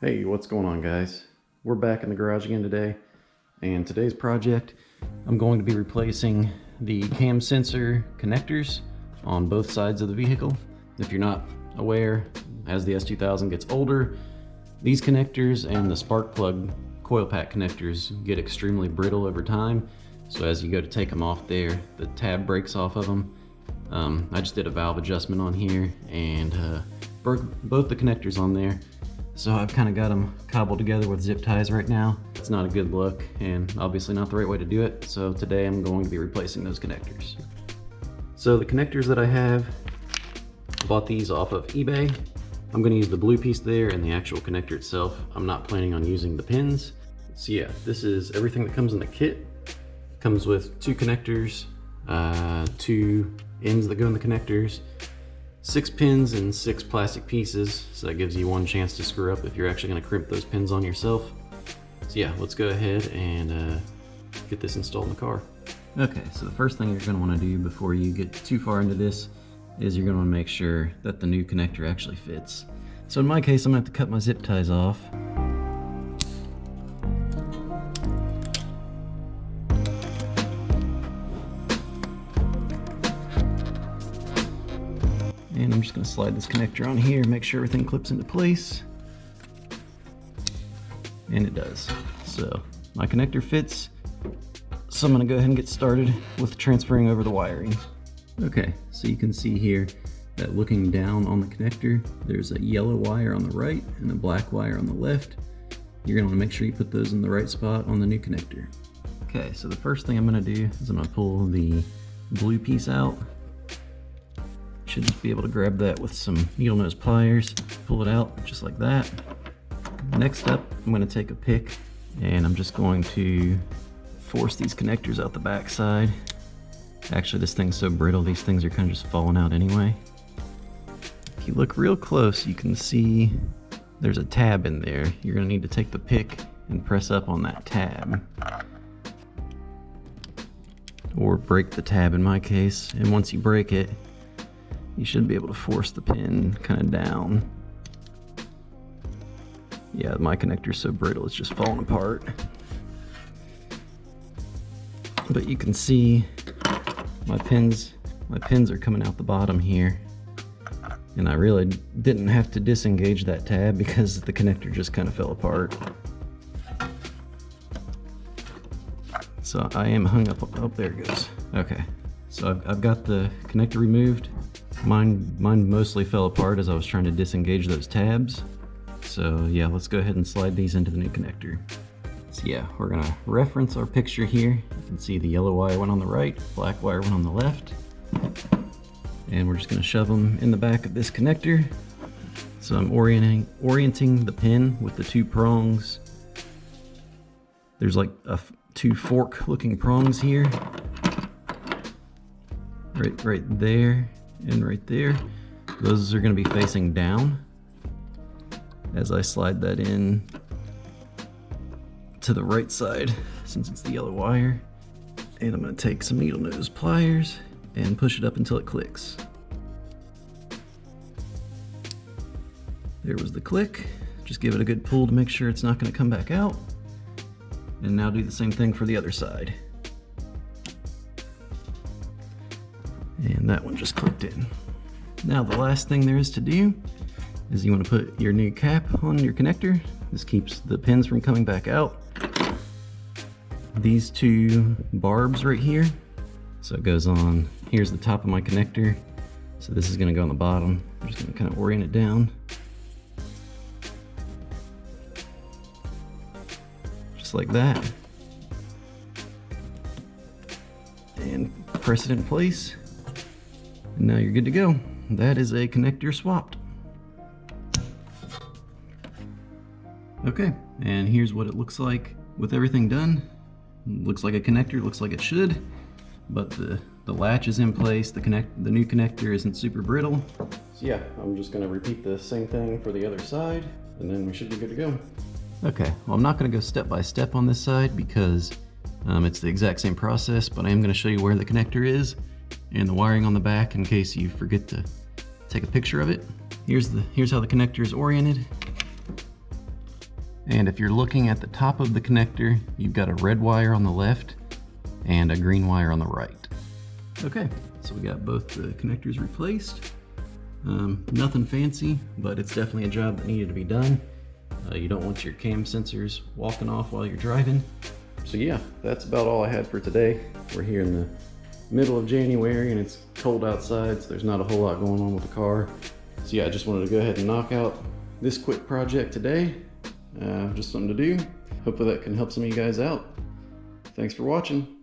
Hey, what's going on, guys? We're back in the garage again today, and today's project, I'm going to be replacing the cam sensor connectors on both sides of the vehicle. If you're not aware, as the S2000 gets older, these connectors and the spark plug coil pack connectors get extremely brittle over time. So as you go to take them off there, the tab breaks off of them. I just did a valve adjustment on here and broke both the connectors on there. So I've kind of got them cobbled together with zip ties right now. It's not a good look and obviously not the right way to do it. So today I'm going to be replacing those connectors. So the connectors that I have, I bought these off of eBay. I'm going to use the blue piece there and the actual connector itself. I'm not planning on using the pins. So yeah, this is everything that comes in the kit. Comes with two connectors, two ends that go in the connectors, 6 pins and 6 plastic pieces, so that gives you one chance to screw up if you're actually going to crimp those pins on yourself. So yeah, let's go ahead and get this installed in the car. Okay, so the first thing you're going to want to do before you get too far into this is you're going to want to make sure that the new connector actually fits. So in my case, I'm going to have to cut my zip ties off. And I'm just going to slide this connector on here, make sure everything clips into place. And it does. So my connector fits. So I'm going to go ahead and get started with transferring over the wiring. Okay, so you can see here that looking down on the connector, there's a yellow wire on the right and a black wire on the left. You're going to want to make sure you put those in the right spot on the new connector. Okay, so the first thing I'm going to do is I'm going to pull the blue piece out. Should just be able to grab that with some needle nose pliers, pull it out just like that. Next up, I'm going to take a pick and I'm just going to force these connectors out the back side. Actually, this thing's so brittle, these things are kind of just falling out anyway. If you look real close, you can see there's a tab in there. You're going to need to take the pick and press up on that tab. Or break the tab in my case, and once you break it, you should be able to force the pin kind of down. Yeah, my connector's so brittle, it's just falling apart. But you can see my pins are coming out the bottom here. And I really didn't have to disengage that tab because the connector just kind of fell apart. So I am hung up, oh, there it goes. Okay, so I've got the connector removed. Mine mostly fell apart as I was trying to disengage those tabs. So yeah, let's go ahead and slide these into the new connector. So yeah, we're gonna reference our picture here. You can see the yellow wire went on the right, black wire went on the left. And we're just gonna shove them in the back of this connector. So I'm orienting the pin with the 2 prongs. There's like 2 fork looking prongs here. Right there. And right there, those are going to be facing down as I slide that in to the right side since it's the yellow wire. And I'm going to take some needle nose pliers and push it up until it clicks. There was the click. Just give it a good pull to make sure it's not going to come back out. And now do the same thing for the other side. And that one just clicked in. Now the last thing there is to do is you want to put your new cap on your connector. This keeps the pins from coming back out. These 2 barbs right here. So it goes on, here's the top of my connector. So this is going to go on the bottom. I'm just going to kind of orient it down. Just like that. And press it in place. And now you're good to go. That is a connector swapped. Okay, and here's what it looks like with everything done. Looks like a connector, looks like it should, but the latch is in place. The new connector isn't super brittle. So yeah, I'm just gonna repeat the same thing for the other side, and then we should be good to go. Okay, well I'm not gonna go step by step on this side because it's the exact same process, but I am gonna show you where the connector is and the wiring on the back in case you forget to take a picture of it. Here's how the connector is oriented. And if you're looking at the top of the connector, you've got a red wire on the left and a green wire on the right. Okay, so we got both the connectors replaced. Nothing fancy, but it's definitely a job that needed to be done. You don't want your cam sensors walking off while you're driving. So yeah, that's about all I had for today. We're here in the middle of January and it's cold outside, so there's not a whole lot going on with the car. So yeah, I just wanted to go ahead and knock out this quick project today. Just something to do. Hopefully that can help some of you guys out. Thanks for watching.